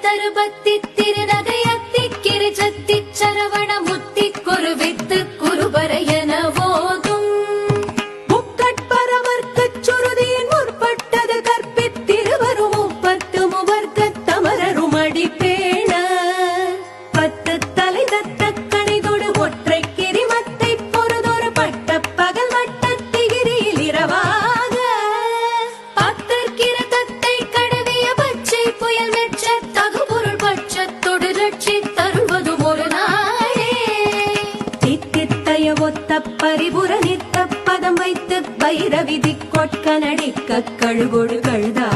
தருபத்தி திருநகையத்தி கிரிஜத்தி சரவண முத்தி குருவித்து குருபரையன போதும் முக்கட்பரமர்க்கச் சுருதியின் முற்பட்டது கற்பித்திருவரும் முப்பத்து முவர்க்க தமரரும் அடிப்பேண பத்து தலை தத்த கணிதொடு ஒற்றை கிரிமத்தை பொறுதொரு பட்ட பகல் வட்டத்திகிரியில் இரவாக பத்தற்கிற தத்தை கடவிய பச்சை புயல் மெச்ச தகுபொருள் பட்சத்தொடு ரட்சி தருவதும் ஒரு நாளே தித்தித்தைய ஒத்த பரிபுர நித்த பதம் வைத்து வைரவிதி கொட்க நடிக்க கழுகொடு கழுதா